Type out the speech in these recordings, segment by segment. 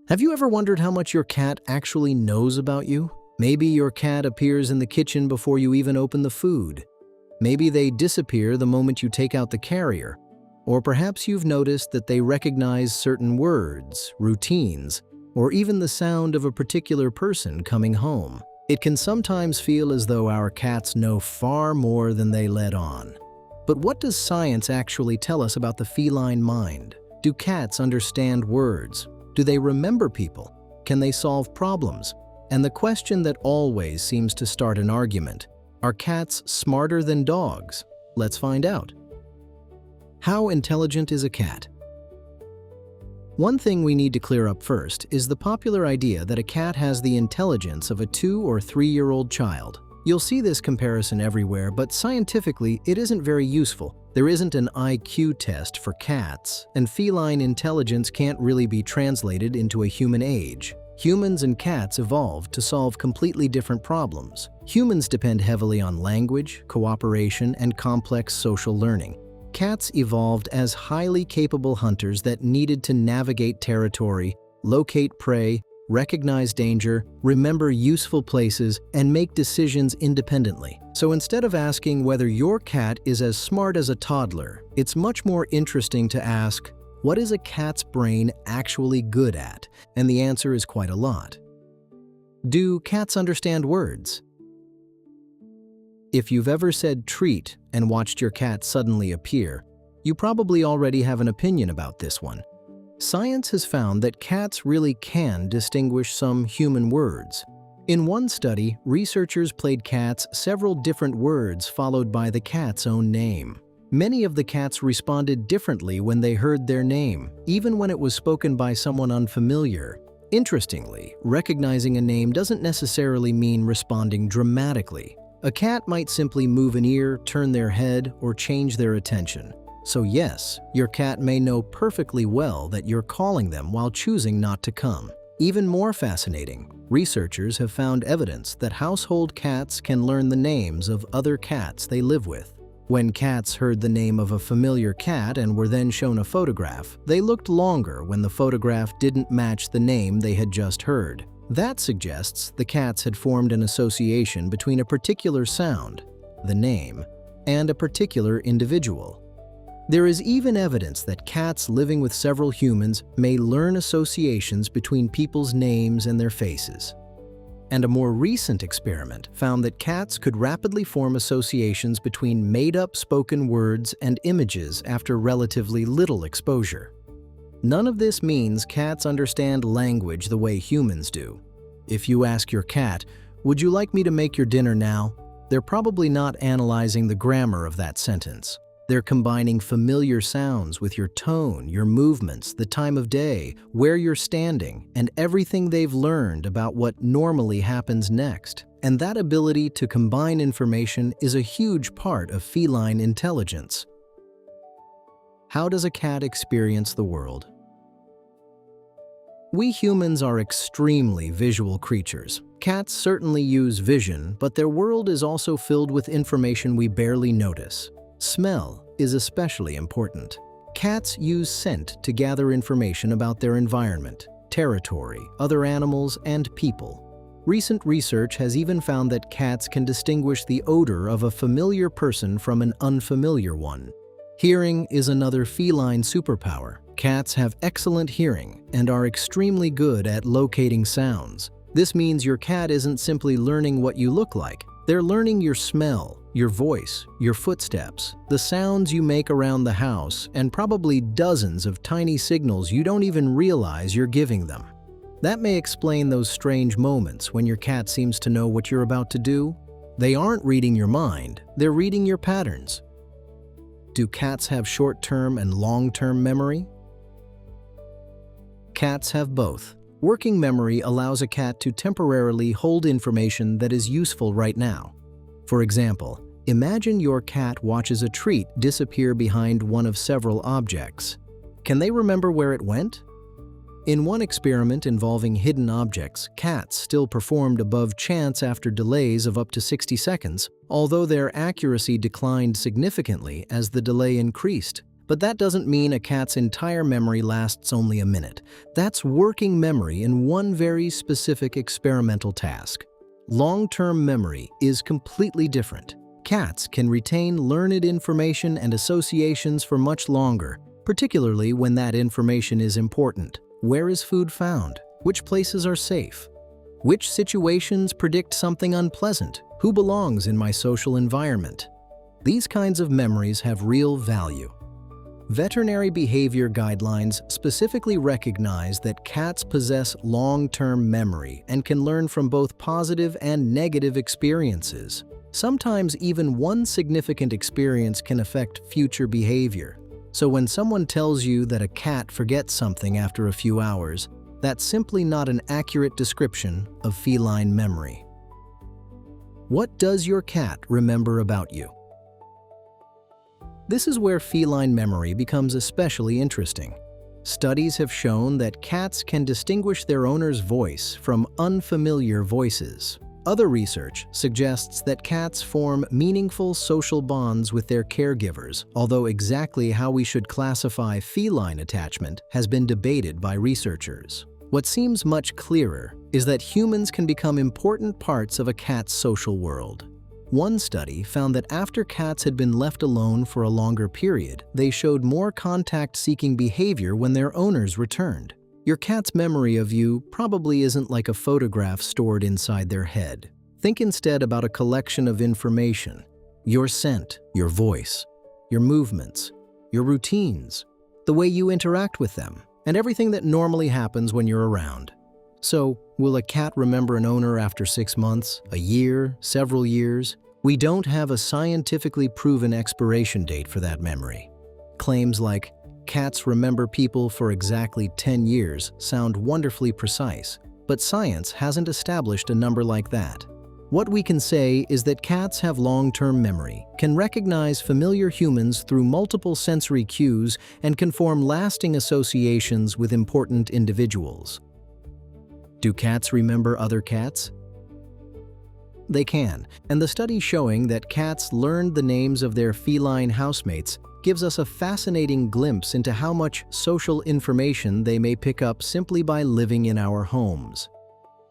Have you ever wondered how much your cat actually knows about you? Maybe your cat appears in the kitchen before you even open the food. Maybe they disappear the moment you take out the carrier. Or perhaps you've noticed that they recognize certain words, routines, or even the sound of a particular person coming home. It can sometimes feel as though our cats know far more than they let on. But what does science actually tell us about the feline mind? Do cats understand words? Do they remember people? Can they solve problems? And the question that always seems to start an argument: are cats smarter than dogs? Let's find out. How intelligent is a cat? One thing we need to clear up first is the popular idea that a cat has the intelligence of a 2- or 3-year-old child. You'll see this comparison everywhere, but scientifically it isn't very useful. There isn't an IQ test for cats, and feline intelligence can't really be translated into a human age. Humans and cats evolved to solve completely different problems. Humans depend heavily on language, cooperation, and complex social learning. Cats evolved as highly capable hunters that needed to navigate territory, locate prey, recognize danger, remember useful places, and make decisions independently. So instead of asking whether your cat is as smart as a toddler, it's much more interesting to ask, what is a cat's brain actually good at? And the answer is quite a lot. Do cats understand words? If you've ever said treat and watched your cat suddenly appear, you probably already have an opinion about this one. Science has found that cats really can distinguish some human words. In one study, researchers played cats several different words followed by the cat's own name. Many of the cats responded differently when they heard their name, even when it was spoken by someone unfamiliar. Interestingly, recognizing a name doesn't necessarily mean responding dramatically. A cat might simply move an ear, turn their head, or change their attention. So yes, your cat may know perfectly well that you're calling them while choosing not to come. Even more fascinating, researchers have found evidence that household cats can learn the names of other cats they live with. When cats heard the name of a familiar cat and were then shown a photograph, they looked longer when the photograph didn't match the name they had just heard. That suggests the cats had formed an association between a particular sound, the name, and a particular individual. There is even evidence that cats living with several humans may learn associations between people's names and their faces. And a more recent experiment found that cats could rapidly form associations between made-up spoken words and images after relatively little exposure. None of this means cats understand language the way humans do. If you ask your cat, "Would you like me to make your dinner now?" they're probably not analyzing the grammar of that sentence. They're combining familiar sounds with your tone, your movements, the time of day, where you're standing, and everything they've learned about what normally happens next. And that ability to combine information is a huge part of feline intelligence. How does a cat experience the world? We humans are extremely visual creatures. Cats certainly use vision, but their world is also filled with information we barely notice. Smell is especially important. Cats use scent to gather information about their environment, territory, other animals, and people. Recent research has even found that cats can distinguish the odor of a familiar person from an unfamiliar one. Hearing is another feline superpower. Cats have excellent hearing and are extremely good at locating sounds. This means your cat isn't simply learning what you look like. They're learning your smell, your voice, your footsteps, the sounds you make around the house, and probably dozens of tiny signals you don't even realize you're giving them. That may explain those strange moments when your cat seems to know what you're about to do. They aren't reading your mind, they're reading your patterns. Do cats have short-term and long-term memory? Cats have both. Working memory allows a cat to temporarily hold information that is useful right now. For example, imagine your cat watches a treat disappear behind one of several objects. Can they remember where it went? In one experiment involving hidden objects, cats still performed above chance after delays of up to 60 seconds, although their accuracy declined significantly as the delay increased. But that doesn't mean a cat's entire memory lasts only a minute. That's working memory in one very specific experimental task. Long-term memory is completely different. Cats can retain learned information and associations for much longer, particularly when that information is important. Where is food found? Which places are safe? Which situations predict something unpleasant? Who belongs in my social environment? These kinds of memories have real value. Veterinary behavior guidelines specifically recognize that cats possess long-term memory and can learn from both positive and negative experiences. Sometimes even one significant experience can affect future behavior. So when someone tells you that a cat forgets something after a few hours, that's simply not an accurate description of feline memory. What does your cat remember about you? This is where feline memory becomes especially interesting. Studies have shown that cats can distinguish their owner's voice from unfamiliar voices. Other research suggests that cats form meaningful social bonds with their caregivers, although exactly how we should classify feline attachment has been debated by researchers. What seems much clearer is that humans can become important parts of a cat's social world. One study found that after cats had been left alone for a longer period, they showed more contact-seeking behavior when their owners returned. Your cat's memory of you probably isn't like a photograph stored inside their head. Think instead about a collection of information: your scent, your voice, your movements, your routines, the way you interact with them, and everything that normally happens when you're around. So, will a cat remember an owner after 6 months, a year, several years? We don't have a scientifically proven expiration date for that memory. Claims like, "Cats remember people for exactly 10 years" sound wonderfully precise, but science hasn't established a number like that. What we can say is that cats have long-term memory, can recognize familiar humans through multiple sensory cues, and can form lasting associations with important individuals. Do cats remember other cats? They can, and the study showing that cats learned the names of their feline housemates gives us a fascinating glimpse into how much social information they may pick up simply by living in our homes.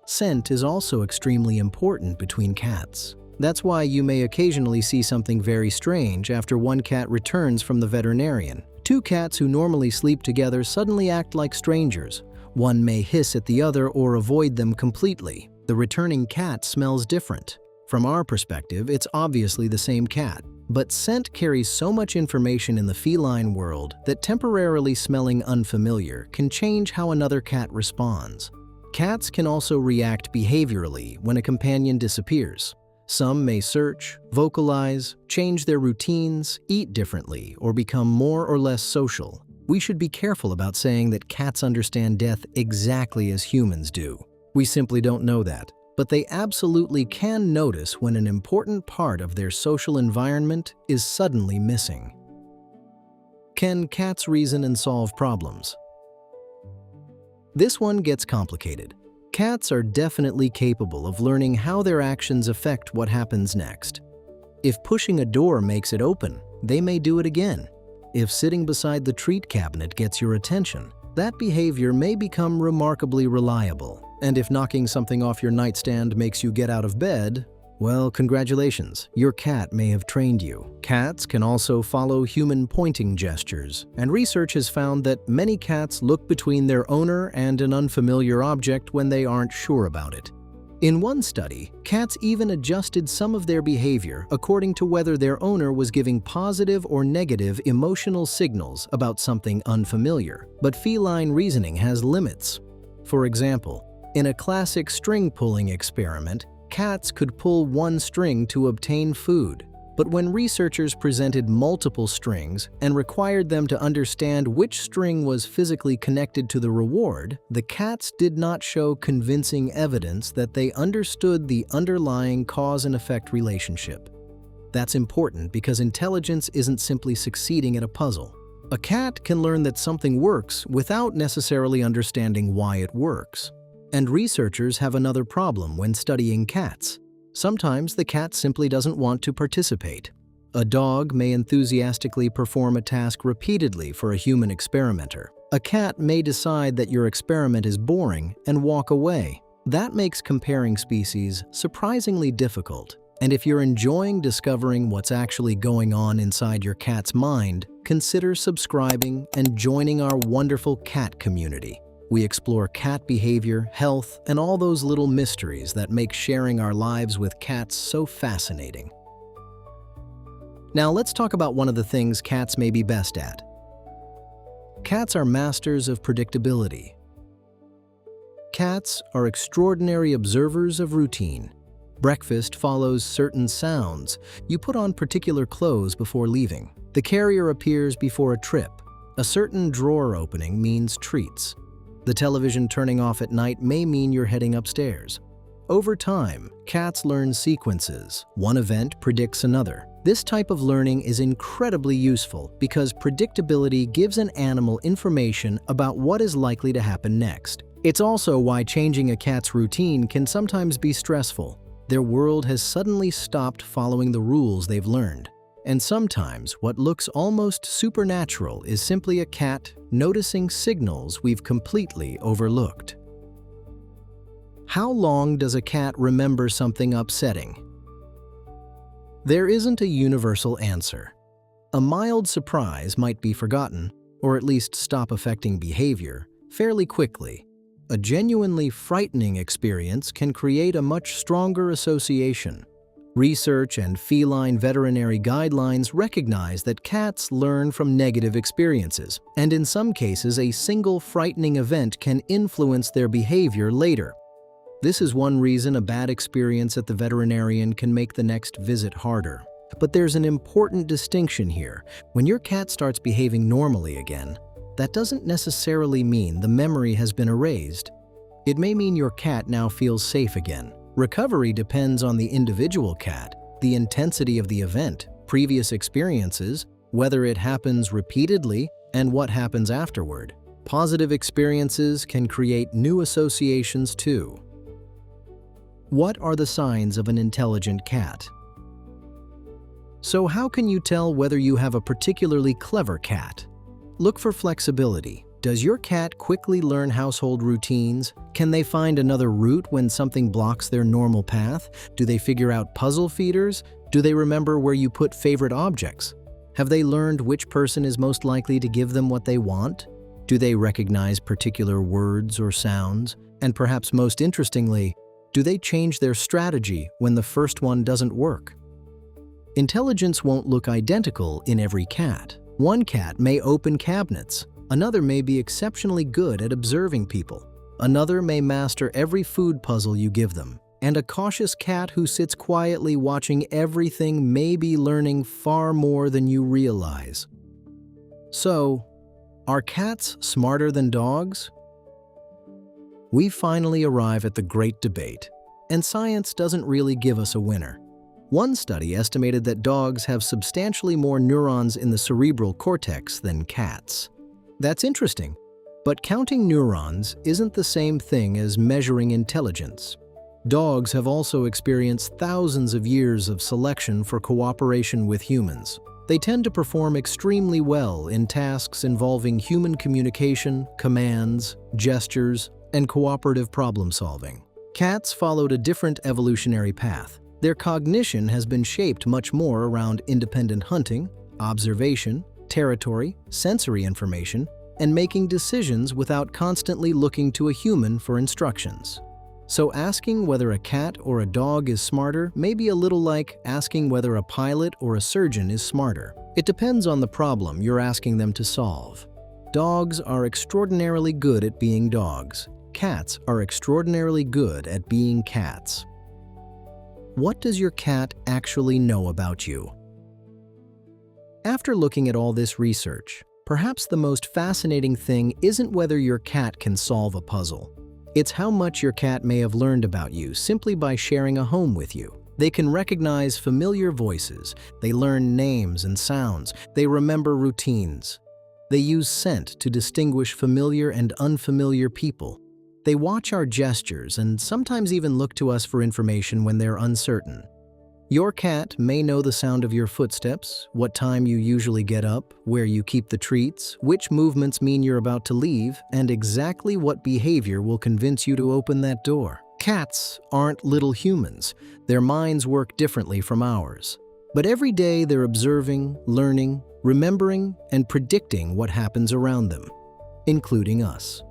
Scent is also extremely important between cats. That's why you may occasionally see something very strange after one cat returns from the veterinarian. Two cats who normally sleep together suddenly act like strangers. One may hiss at the other or avoid them completely. The returning cat smells different. From our perspective, it's obviously the same cat. But scent carries so much information in the feline world that temporarily smelling unfamiliar can change how another cat responds. Cats can also react behaviorally when a companion disappears. Some may search, vocalize, change their routines, eat differently, or become more or less social. We should be careful about saying that cats understand death exactly as humans do. We simply don't know that. But they absolutely can notice when an important part of their social environment is suddenly missing. Can cats reason and solve problems? This one gets complicated. Cats are definitely capable of learning how their actions affect what happens next. If pushing a door makes it open, they may do it again. If sitting beside the treat cabinet gets your attention, that behavior may become remarkably reliable. And if knocking something off your nightstand makes you get out of bed, well, congratulations, your cat may have trained you. Cats can also follow human pointing gestures, and research has found that many cats look between their owner and an unfamiliar object when they aren't sure about it. In one study, cats even adjusted some of their behavior according to whether their owner was giving positive or negative emotional signals about something unfamiliar. But feline reasoning has limits. For example, in a classic string-pulling experiment, cats could pull one string to obtain food. But when researchers presented multiple strings and required them to understand which string was physically connected to the reward, the cats did not show convincing evidence that they understood the underlying cause and effect relationship. That's important because intelligence isn't simply succeeding at a puzzle. A cat can learn that something works without necessarily understanding why it works. And researchers have another problem when studying cats. Sometimes the cat simply doesn't want to participate. A dog may enthusiastically perform a task repeatedly for a human experimenter. A cat may decide that your experiment is boring and walk away. That makes comparing species surprisingly difficult. And if you're enjoying discovering what's actually going on inside your cat's mind, consider subscribing and joining our wonderful cat community. We explore cat behavior, health, and all those little mysteries that make sharing our lives with cats so fascinating. Now let's talk about one of the things cats may be best at. Cats are masters of predictability. Cats are extraordinary observers of routine. Breakfast follows certain sounds. You put on particular clothes before leaving. The carrier appears before a trip. A certain drawer opening means treats. The television turning off at night may mean you're heading upstairs. Over time, cats learn sequences. One event predicts another. This type of learning is incredibly useful because predictability gives an animal information about what is likely to happen next. It's also why changing a cat's routine can sometimes be stressful. Their world has suddenly stopped following the rules they've learned. And sometimes what looks almost supernatural is simply a cat noticing signals we've completely overlooked. How long does a cat remember something upsetting? There isn't a universal answer. A mild surprise might be forgotten, or at least stop affecting behavior, fairly quickly. A genuinely frightening experience can create a much stronger association. Research and feline veterinary guidelines recognize that cats learn from negative experiences, and in some cases, a single frightening event can influence their behavior later. This is one reason a bad experience at the veterinarian can make the next visit harder. But there's an important distinction here. When your cat starts behaving normally again, that doesn't necessarily mean the memory has been erased. It may mean your cat now feels safe again. Recovery depends on the individual cat, the intensity of the event, previous experiences, whether it happens repeatedly, and what happens afterward. Positive experiences can create new associations too. What are the signs of an intelligent cat? So how can you tell whether you have a particularly clever cat? Look for flexibility. Does your cat quickly learn household routines? Can they find another route when something blocks their normal path? Do they figure out puzzle feeders? Do they remember where you put favorite objects? Have they learned which person is most likely to give them what they want? Do they recognize particular words or sounds? And perhaps most interestingly, do they change their strategy when the first one doesn't work? Intelligence won't look identical in every cat. One cat may open cabinets. Another may be exceptionally good at observing people. Another may master every food puzzle you give them. And a cautious cat who sits quietly watching everything may be learning far more than you realize. So, are cats smarter than dogs? We finally arrive at the great debate, and science doesn't really give us a winner. One study estimated that dogs have substantially more neurons in the cerebral cortex than cats. That's interesting, but counting neurons isn't the same thing as measuring intelligence. Dogs have also experienced thousands of years of selection for cooperation with humans. They tend to perform extremely well in tasks involving human communication, commands, gestures, and cooperative problem-solving. Cats followed a different evolutionary path. Their cognition has been shaped much more around independent hunting, observation, territory, sensory information, and making decisions without constantly looking to a human for instructions. So asking whether a cat or a dog is smarter may be a little like asking whether a pilot or a surgeon is smarter. It depends on the problem you're asking them to solve. Dogs are extraordinarily good at being dogs. Cats are extraordinarily good at being cats. What does your cat actually know about you? After looking at all this research, perhaps the most fascinating thing isn't whether your cat can solve a puzzle. It's how much your cat may have learned about you simply by sharing a home with you. They can recognize familiar voices, they learn names and sounds, they remember routines. They use scent to distinguish familiar and unfamiliar people. They watch our gestures and sometimes even look to us for information when they're uncertain. Your cat may know the sound of your footsteps, what time you usually get up, where you keep the treats, which movements mean you're about to leave, and exactly what behavior will convince you to open that door. Cats aren't little humans. Their minds work differently from ours. But every day they're observing, learning, remembering, and predicting what happens around them, including us.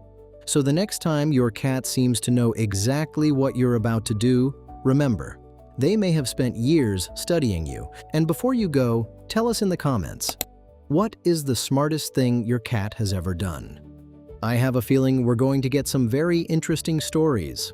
So the next time your cat seems to know exactly what you're about to do, remember, they may have spent years studying you. And before you go, tell us in the comments, what is the smartest thing your cat has ever done? I have a feeling we're going to get some very interesting stories.